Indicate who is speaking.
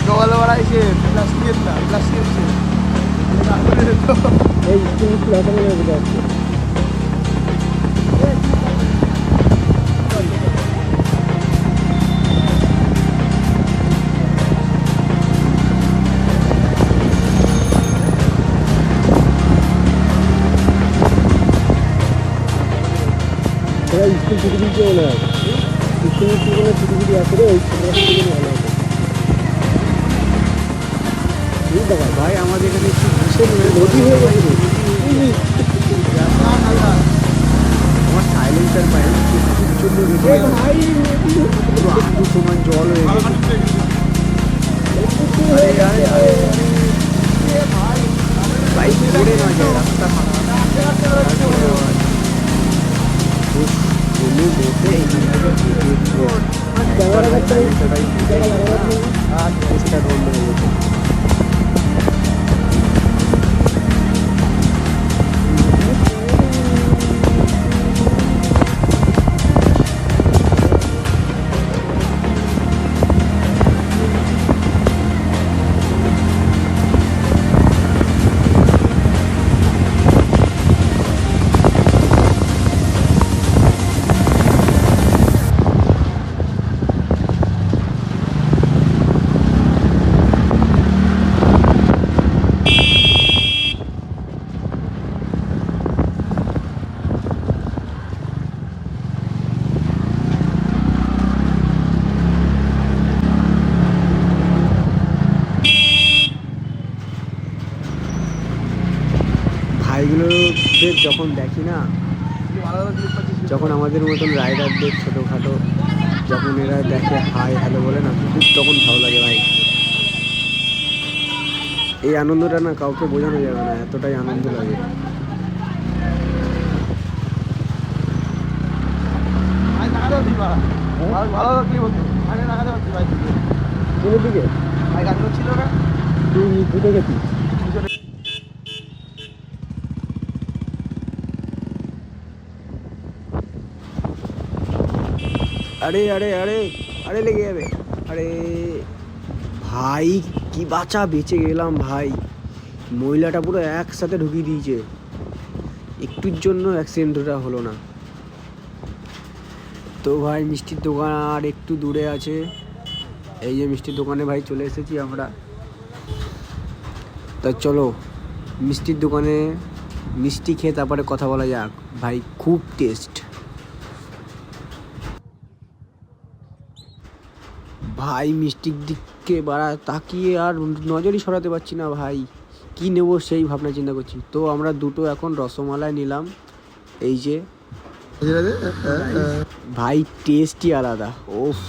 Speaker 1: Kalau orang ini plastik lah, plastik sih. Itu plastik mana juga. Kalau itu jadi jualan, itu jadi apa deh? Itu jadi apa? ভাই আমাদের এখানে একটু ভীষণ নদী হয়ে গেছে আমার সাইলেন্সার পাই জন্য একটু সমান জল হয়ে গেছে বাইক পড়ে না যায় রাস্তা চেষ্টা বন্ধ হয়ে গেছে ভাইগুলোদের যখন দেখি না, যখন আমাদের মতন রাইডারদের ছোটোখাটো যখন এরা দেখে হাই হ্যালো বলে না, খুব তখন ভালো লাগে ভাই। এই আনন্দটা না কাউকে বোঝানো যাবে না, এতটাই আনন্দ লাগে। আরে আরে আরে আরে লেগে যাবে। আরে ভাই কি বাঁচা বেঁচে গেলাম ভাই। মহিলাটা পুরো একসাথে ঢুকিয়ে দিয়েছে, একটুর জন্য অ্যাক্সিডেন্টটা হলো না। তো ভাই মিষ্টির দোকান আর একটু দূরে আছে, এই যে মিষ্টির দোকানে ভাই চলে এসেছি আমরা। তা চলো মিষ্টির দোকানে মিষ্টি খেয়ে তারপরে কথা বলা যাক। ভাই খুব টেস্ট ভাই, মিষ্টির দিকে তাকিয়ে আর নজরই সরাতে পারছি না ভাই, কি নেব সেই ভাবনা চিন্তা করছি। তো আমরা দুটো এখন রসমালাই নিলাম, এই যে ভাই টেস্টই আলাদা। ওফ